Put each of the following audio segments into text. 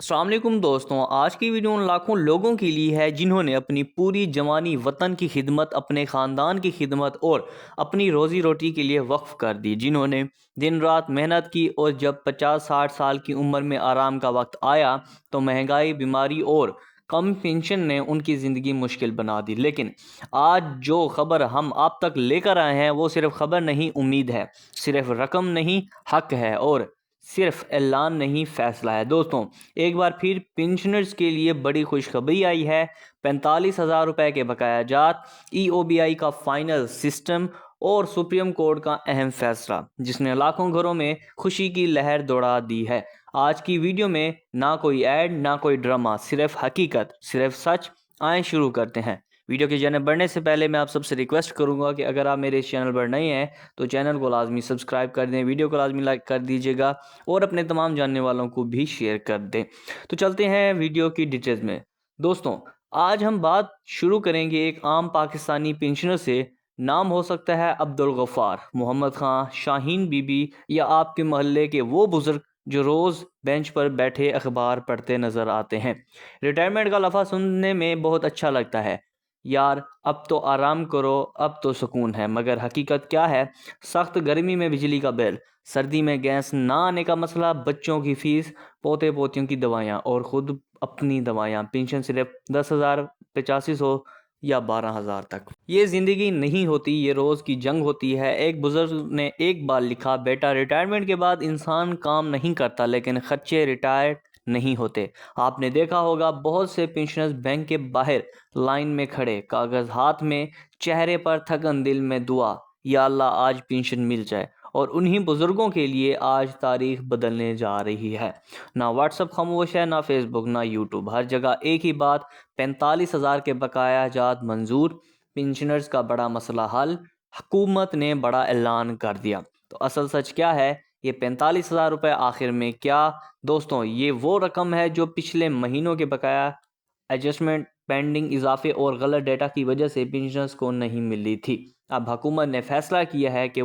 السلام علیکم دوستوں، آج کی ویڈیو ان لاکھوں لوگوں کے لیے ہے جنہوں نے اپنی پوری جوانی وطن کی خدمت، اپنے خاندان کی خدمت اور اپنی روزی روٹی کے لیے وقف کر دی، جنہوں نے دن رات محنت کی اور جب 50-60 سال کی عمر میں آرام کا وقت آیا تو مہنگائی، بیماری اور کم پینشن نے ان کی زندگی مشکل بنا دی۔ لیکن آج جو خبر ہم آپ تک لے کر آئے ہیں وہ صرف خبر نہیں، امید ہے، صرف رقم نہیں، حق ہے، اور صرف اعلان نہیں، فیصلہ ہے۔ دوستوں، ایک بار پھر پینشنرز کے لیے بڑی خوشخبری آئی ہے۔ 45,000 روپے کے بقایا جات، ای او بی آئی کا فائنل سسٹم اور سپریم کورٹ کا اہم فیصلہ جس نے لاکھوں گھروں میں خوشی کی لہر دوڑا دی ہے۔ آج کی ویڈیو میں نہ کوئی ایڈ، نہ کوئی ڈرامہ، صرف حقیقت، صرف سچ۔ آئیں شروع کرتے ہیں۔ ویڈیو کی جانب بڑھنے سے پہلے میں آپ سب سے ریکویسٹ کروں گا کہ اگر آپ میرے اس چینل پر نئے ہیں تو چینل کو لازمی سبسکرائب کر دیں، ویڈیو کو لازمی لائک کر دیجیے گا اور اپنے تمام جاننے والوں کو بھی شیئر کر دیں۔ تو چلتے ہیں ویڈیو کی ڈیٹیلز میں۔ دوستوں، آج ہم بات شروع کریں گے ایک عام پاکستانی پینشنر سے۔ نام ہو سکتا ہے عبدالغفار، محمد خان، شاہین بی بی، یا آپ کے محلے کے وہ بزرگ جو روز بینچ پر بیٹھے اخبار پڑھتے نظر آتے ہیں۔ ریٹائرمنٹ کا لفظ سننے میں بہت اچھا لگتا ہے، یار اب تو آرام کرو، اب تو سکون ہے، مگر حقیقت کیا ہے؟ سخت گرمی میں بجلی کا بل، سردی میں گیس نہ آنے کا مسئلہ، بچوں کی فیس، پوتے پوتیوں کی دوائیاں اور خود اپنی دوائیاں، پینشن صرف 10,000، 8500 یا 12,000 تک۔ یہ زندگی نہیں ہوتی، یہ روز کی جنگ ہوتی ہے۔ ایک بزرگ نے ایک بار لکھا، بیٹا ریٹائرمنٹ کے بعد انسان کام نہیں کرتا لیکن خرچے ریٹائر نہیں ہوتے۔ آپ نے دیکھا ہوگا بہت سے پینشنرز بینک کے باہر لائن میں کھڑے، کاغذ ہاتھ میں، چہرے پر تھکن، دل میں دعا، یا اللہ آج پینشن مل جائے۔ اور انہی بزرگوں کے لیے آج تاریخ بدلنے جا رہی ہے۔ نہ واٹس اپ خاموش ہے، نہ فیس بک، نہ یوٹیوب، ہر جگہ ایک ہی بات، 45,000 کے بقایا جات منظور، پینشنرز کا بڑا مسئلہ حل، حکومت نے بڑا اعلان کر دیا۔ تو اصل سچ کیا ہے؟ یہ 45,000 روپے آخر میں کیا؟ دوستوں، یہ وہ رقم ہے جو پچھلے مہینوں کے بقایا، ایڈجسٹمنٹ، پینڈنگ اضافے اور غلط ڈیٹا کی وجہ سے پینشنرز کو نہیں ملی تھی۔ اب حکومت نے فیصلہ کیا ہے کہ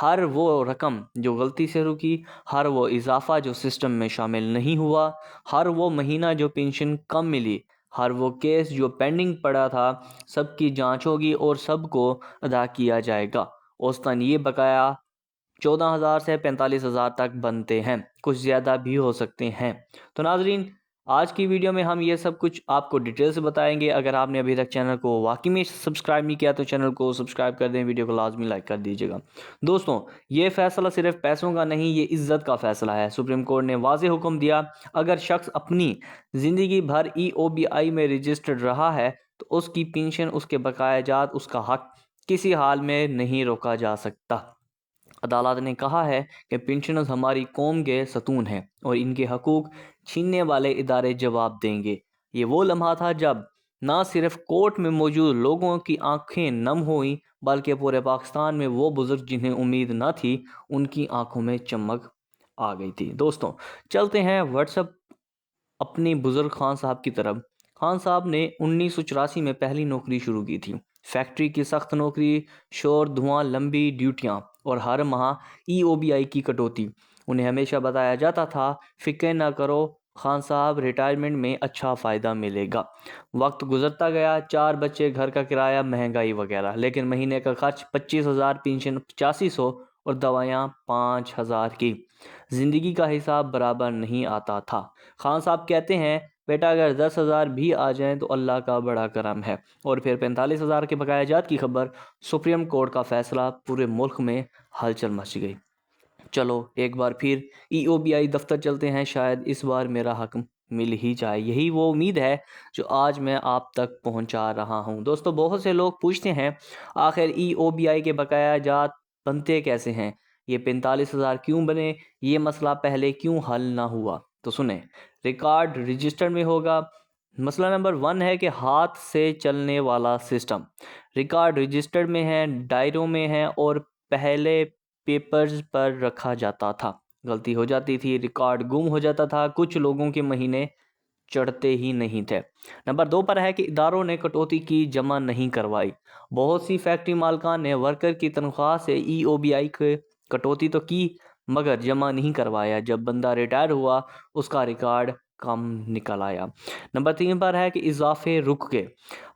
ہر وہ رقم جو غلطی سے رکی، ہر وہ اضافہ جو سسٹم میں شامل نہیں ہوا، ہر وہ مہینہ جو پینشن کم ملی، ہر وہ کیس جو پینڈنگ پڑا تھا، سب کی جانچ ہوگی اور سب کو ادا کیا جائے گا۔ اوسطاً یہ بقایا 14,000 سے 45,000 تک بنتے ہیں، کچھ زیادہ بھی ہو سکتے ہیں۔ تو ناظرین، آج کی ویڈیو میں ہم یہ سب کچھ آپ کو ڈیٹیل سے بتائیں گے۔ اگر آپ نے ابھی تک چینل کو واقعی میں سبسکرائب نہیں کیا تو چینل کو سبسکرائب کر دیں، ویڈیو کو لازمی لائک کر دیجیے گا۔ دوستوں، یہ فیصلہ صرف پیسوں کا نہیں، یہ عزت کا فیصلہ ہے۔ سپریم کورٹ نے واضح حکم دیا، اگر شخص اپنی زندگی بھر ای او بی آئی میں رجسٹرڈ رہا ہے تو اس کی پینشن، اس کے بقایا جات، اس کا حق کسی حال میں نہیں روکا جا سکتا۔ عدالت نے کہا ہے کہ پینشنرز ہماری قوم کے ستون ہیں اور ان کے حقوق چھیننے والے ادارے جواب دیں گے۔ یہ وہ لمحہ تھا جب نہ صرف کورٹ میں موجود لوگوں کی آنکھیں نم ہوئیں بلکہ پورے پاکستان میں وہ بزرگ جنہیں امید نہ تھی، ان کی آنکھوں میں چمک آ گئی تھی۔ دوستوں، چلتے ہیں واٹس ایپ اپنی بزرگ خان صاحب کی طرف۔ خان صاحب نے 1984 میں پہلی نوکری شروع کی تھی۔ فیکٹری کی سخت نوکری، شور، دھواں، لمبی ڈیوٹیاں اور ہر ماہ ای او بی آئی کی کٹوتی۔ انہیں ہمیشہ بتایا جاتا تھا، فکر نہ کرو خان صاحب، ریٹائرمنٹ میں اچھا فائدہ ملے گا۔ وقت گزرتا گیا، 4 بچے، گھر کا کرایہ، مہنگائی وغیرہ، لیکن مہینے کا خرچ 25,000، پینشن 8500 اور دوائیاں 5,000 کی۔ زندگی کا حساب برابر نہیں آتا تھا۔ خان صاحب کہتے ہیں، بیٹا اگر 10,000 بھی آ جائیں تو اللہ کا بڑا کرم ہے۔ اور پھر 45,000 کے بقایا جات کی خبر، سپریم کورٹ کا فیصلہ، پورے ملک میں ہلچل مچ گئی۔ چلو ایک بار پھر ای او بی آئی دفتر چلتے ہیں، شاید اس بار میرا حق مل ہی جائے۔ یہی وہ امید ہے جو آج میں آپ تک پہنچا رہا ہوں۔ دوستو، بہت سے لوگ پوچھتے ہیں، آخر ای او بی آئی کے بقایا جات بنتے کیسے ہیں؟ یہ 45,000 کیوں بنے؟ یہ مسئلہ پہلے کیوں حل نہ ہوا؟ تو سنیں، ریکارڈ رجسٹر میں ہوگا۔ مسئلہ نمبر 1 ہے کہ ہاتھ سے چلنے والا سسٹم۔ ریکارڈ رجسٹر میں ہے، ڈائروں میں ہے اور پہلے پیپرز پر رکھا جاتا تھا۔ غلطی ہو جاتی تھی، ریکارڈ گم ہو جاتا تھا، کچھ لوگوں کے مہینے چڑھتے ہی نہیں تھے۔ نمبر 2 پر ہے کہ اداروں نے کٹوتی کی، جمع نہیں کروائی۔ بہت سی فیکٹری مالکان نے ورکر کی تنخواہ سے ای او بی آئی کی کٹوتی تو کی مگر جمع نہیں کروایا۔ جب بندہ ریٹائر ہوا، اس کا ریکارڈ کم نکل آیا۔ نمبر 3 پر ہے کہ اضافے رک گئے۔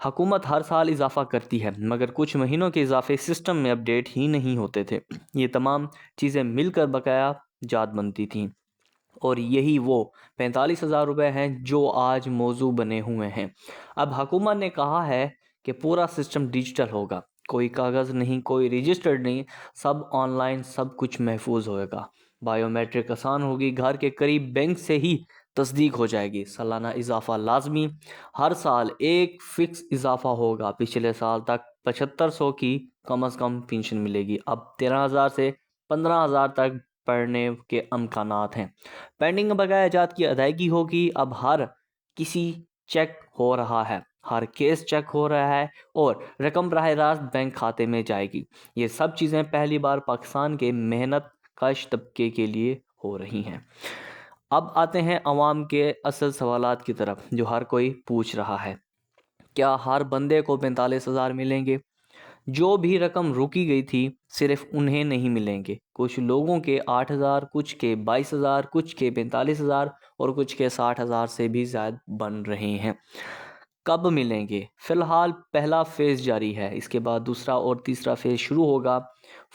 حکومت ہر سال اضافہ کرتی ہے مگر کچھ مہینوں کے اضافے سسٹم میں اپڈیٹ ہی نہیں ہوتے تھے۔ یہ تمام چیزیں مل کر بقایا جات بنتی تھیں، اور یہی وہ 45,000 روپے ہیں جو آج موضوع بنے ہوئے ہیں۔ اب حکومت نے کہا ہے کہ پورا سسٹم ڈیجیٹل ہوگا، کوئی کاغذ نہیں، کوئی رجسٹرڈ نہیں، سب آن لائن، سب کچھ محفوظ ہوئے گا، بائیو میٹرک آسان ہوگی، گھر کے قریب بینک سے ہی تصدیق ہو جائے گی، سالانہ اضافہ لازمی، ہر سال ایک فکس اضافہ ہوگا، پچھلے سال تک 7500 کی کم از کم پینشن ملے گی، اب 13,000 سے 15,000 تک بڑھنے کے امکانات ہیں۔ پینڈنگ بقایا جات کی ادائیگی ہوگی، اب ہر کسی چیک ہو رہا ہے، ہر کیس چیک ہو رہا ہے اور رقم براہ راست بینک کھاتے میں جائے گی۔ یہ سب چیزیں پہلی بار پاکستان کے محنت کش طبقے کے لیے ہو رہی ہیں۔ اب آتے ہیں عوام کے اصل سوالات کی طرف جو ہر کوئی پوچھ رہا ہے۔ کیا ہر بندے کو 45,000 ملیں گے؟ جو بھی رقم روکی گئی تھی صرف انہیں نہیں ملیں گے، کچھ لوگوں کے 8,000، کچھ کے 22,000، کچھ کے 45,000 اور کچھ کے 60,000 سے بھی زیادہ بن رہے ہیں۔ کب ملیں گے؟ فی الحال پہلا فیز جاری ہے، اس کے بعد دوسرا اور تیسرا فیز شروع ہوگا۔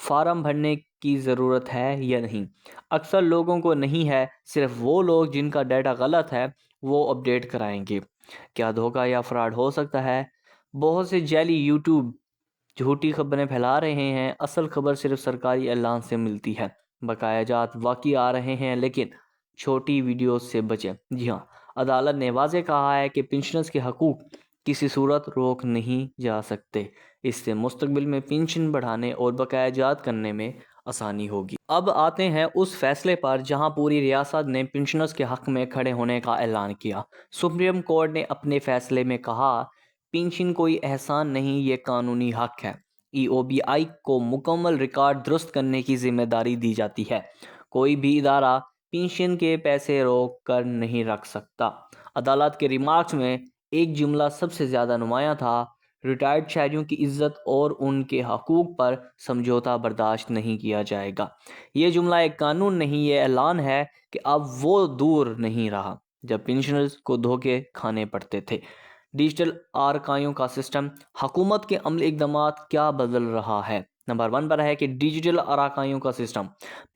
فارم بھرنے کی ضرورت ہے یا نہیں؟ اکثر لوگوں کو نہیں ہے، صرف وہ لوگ جن کا ڈیٹا غلط ہے وہ اپڈیٹ کرائیں گے۔ کیا دھوکہ یا فراڈ ہو سکتا ہے؟ بہت سے جعلی یوٹیوب جھوٹی خبریں پھیلا رہے ہیں، اصل خبر صرف سرکاری اعلان سے ملتی ہے۔ بقایا جات واقعی آ رہے ہیں لیکن چھوٹی ویڈیوز سے بچیں۔ جی ہاں، عدالت نے واضح کہا ہے کہ پنشنرز کے حقوق کسی صورت روک نہیں جا سکتے، اس سے مستقبل میں پنشن بڑھانے اور بقایا جات کرنے میں آسانی ہوگی۔ اب آتے ہیں اس فیصلے پر جہاں پوری ریاست نے پنشنرز کے حق میں کھڑے ہونے کا اعلان کیا۔ سپریم کورٹ نے اپنے فیصلے میں کہا، پنشن کوئی احسان نہیں، یہ قانونی حق ہے۔ EOBI کو مکمل ریکارڈ درست کرنے کی ذمہ داری دی جاتی ہے۔ کوئی بھی ادارہ پنشن کے پیسے روک کر نہیں رکھ سکتا۔ عدالت کے ریمارکس میں ایک جملہ سب سے زیادہ نمایاں تھا، ریٹائرڈ شہریوں کی عزت اور ان کے حقوق پر سمجھوتہ برداشت نہیں کیا جائے گا۔ یہ جملہ ایک قانون نہیں، یہ اعلان ہے کہ اب وہ دور نہیں رہا جب پنشنرز کو دھوکے کھانے پڑتے تھے۔ ڈیجیٹل آرکائیوں کا سسٹم، حکومت کے عملی اقدامات کیا بدل رہا ہے؟ نمبر 1 پر ہے کہ ڈیجیٹل آرکائیوں کا سسٹم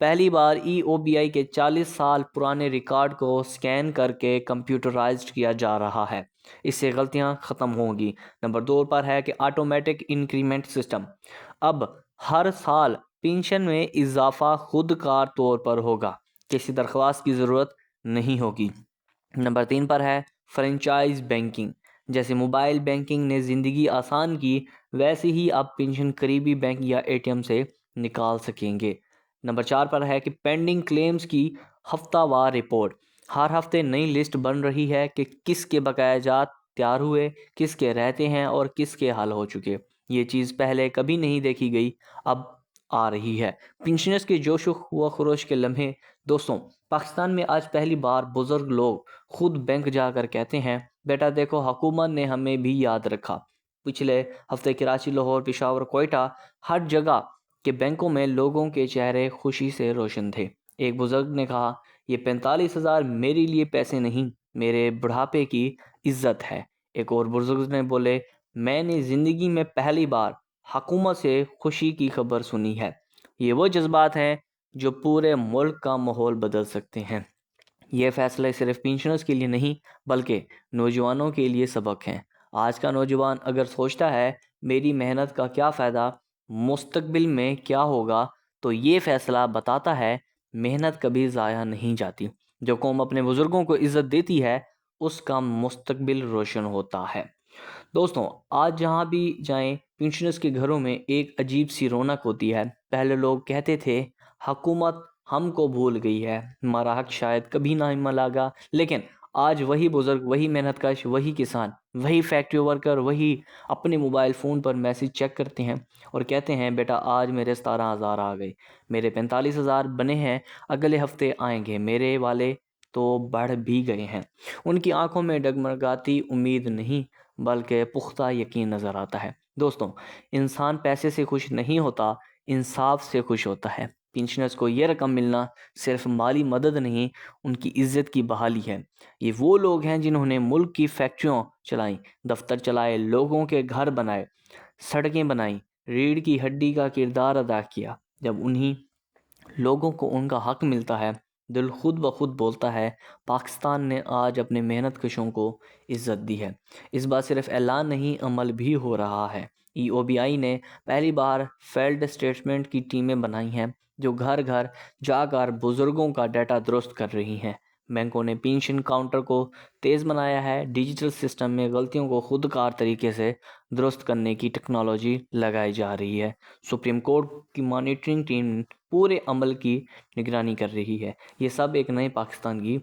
پہلی بار EOBI کے 40 سال پرانے ریکارڈ کو سکین کر کے کمپیوٹرائزڈ کیا جا رہا ہے، اس سے غلطیاں ختم ہوں گی۔ نمبر 2 پر ہے کہ آٹومیٹک انکریمنٹ سسٹم، اب ہر سال پنشن میں اضافہ خود کار طور پر ہوگا، کسی درخواست کی ضرورت نہیں ہوگی۔ نمبر 3 پر ہے فرنچائز بینکنگ، جیسے موبائل بینکنگ نے زندگی آسان کی، ویسے ہی اب پنشن قریبی بینک یا ATM سے نکال سکیں گے۔ نمبر 4 پر ہے کہ پینڈنگ کلیمز کی ہفتہ وار رپورٹ، ہر ہفتے نئی لسٹ بن رہی ہے کہ کس کے بقایا جات تیار ہوئے، کس کے رہتے ہیں اور کس کے حل ہو چکے۔ یہ چیز پہلے کبھی نہیں دیکھی گئی، اب آ رہی ہے۔ پنشنرز کے جوش و خروش کے لمحے۔ دوستوں، پاکستان میں آج پہلی بار بزرگ لوگ خود بینک جا کر کہتے ہیں، بیٹا دیکھو حکومت نے ہمیں بھی یاد رکھا۔ پچھلے ہفتے کراچی، لاہور، پشاور، کوئٹہ، ہر جگہ کے بینکوں میں لوگوں کے چہرے خوشی سے روشن تھے۔ ایک بزرگ نے کہا، یہ 45,000 میرے لیے پیسے نہیں، میرے بڑھاپے کی عزت ہے۔ ایک اور بزرگ نے بولے، میں نے زندگی میں پہلی بار حکومت سے خوشی کی خبر سنی ہے۔ یہ وہ جذبات ہیں جو پورے ملک کا ماحول بدل سکتے ہیں۔ یہ فیصلے صرف پنشنرز کے لیے نہیں بلکہ نوجوانوں کے لیے سبق ہیں۔ آج کا نوجوان اگر سوچتا ہے میری محنت کا کیا فائدہ، مستقبل میں کیا ہوگا، تو یہ فیصلہ بتاتا ہے محنت کبھی ضائع نہیں جاتی۔ جو قوم اپنے بزرگوں کو عزت دیتی ہے اس کا مستقبل روشن ہوتا ہے۔ دوستوں، آج جہاں بھی جائیں پنشنرز کے گھروں میں ایک عجیب سی رونق ہوتی ہے۔ پہلے لوگ کہتے تھے حکومت ہم کو بھول گئی ہے، ہمارا حق شاید کبھی نہ ملے گا، لیکن آج وہی بزرگ، وہی محنت کش، وہی کسان، وہی فیکٹری ورکر، وہی اپنے موبائل فون پر میسج چیک کرتے ہیں اور کہتے ہیں، بیٹا آج میرے 17,000 آ گئے، میرے 45,000 بنے ہیں، اگلے ہفتے آئیں گے، میرے والے تو بڑھ بھی گئے ہیں۔ ان کی آنکھوں میں ڈگمگاتی امید نہیں بلکہ پختہ یقین نظر آتا ہے۔ دوستوں، انسان پیسے سے خوش نہیں ہوتا، انصاف سے خوش ہوتا ہے۔ پینشنرز کو یہ رقم ملنا صرف مالی مدد نہیں، ان کی عزت کی بحالی ہے۔ یہ وہ لوگ ہیں جنہوں نے ملک کی فیکٹریوں چلائیں، دفتر چلائے، لوگوں کے گھر بنائے، سڑکیں بنائیں، ریڑھ کی ہڈی کا کردار ادا کیا۔ جب انہی لوگوں کو ان کا حق ملتا ہے، دل خود بخود بولتا ہے پاکستان نے آج اپنے محنت کشوں کو عزت دی ہے۔ اس بات صرف اعلان نہیں، عمل بھی ہو رہا ہے۔ EOBI نے پہلی بار فیلڈ اسٹیٹمنٹ کی ٹیمیں بنائی ہیں جو گھر گھر جا کر بزرگوں کا ڈیٹا درست کر رہی ہیں۔ بینکوں نے پینشن کاؤنٹر کو تیز بنایا ہے، ڈیجیٹل سسٹم میں غلطیوں کو خود کار طریقے سے درست کرنے کی ٹیکنالوجی لگائی جا رہی ہے۔ سپریم کورٹ کی مانیٹرنگ ٹیم پورے عمل کی نگرانی کر رہی ہے۔ یہ سب ایک نئے پاکستان کی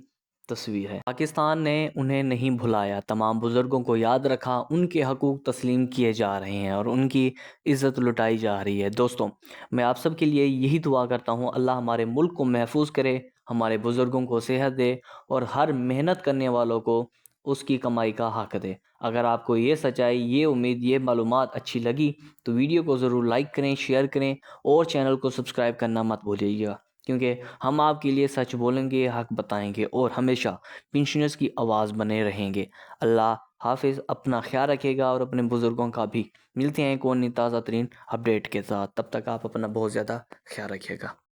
تصویر ہے۔ پاکستان نے انہیں نہیں بھلایا، تمام بزرگوں کو یاد رکھا، ان کے حقوق تسلیم کیے جا رہے ہیں اور ان کی عزت لٹائی جا رہی ہے۔ دوستوں، میں آپ سب کے لیے یہی دعا کرتا ہوں، اللہ ہمارے ملک کو محفوظ کرے، ہمارے بزرگوں کو صحت دے اور ہر محنت کرنے والوں کو اس کی کمائی کا حق دے۔ اگر آپ کو یہ سچائی، یہ امید، یہ معلومات اچھی لگی تو ویڈیو کو ضرور لائک کریں، شیئر کریں اور چینل کو سبسکرائب کرنا مت بھولیے گا، کیونکہ ہم آپ کے لیے سچ بولیں گے، حق بتائیں گے اور ہمیشہ پینشنرز کی آواز بنے رہیں گے۔ اللہ حافظ، اپنا خیال رکھے گا اور اپنے بزرگوں کا بھی۔ ملتے ہیں ایک اور نئی تازہ ترین اپڈیٹ کے ساتھ، تب تک آپ اپنا بہت زیادہ خیال رکھیے گا۔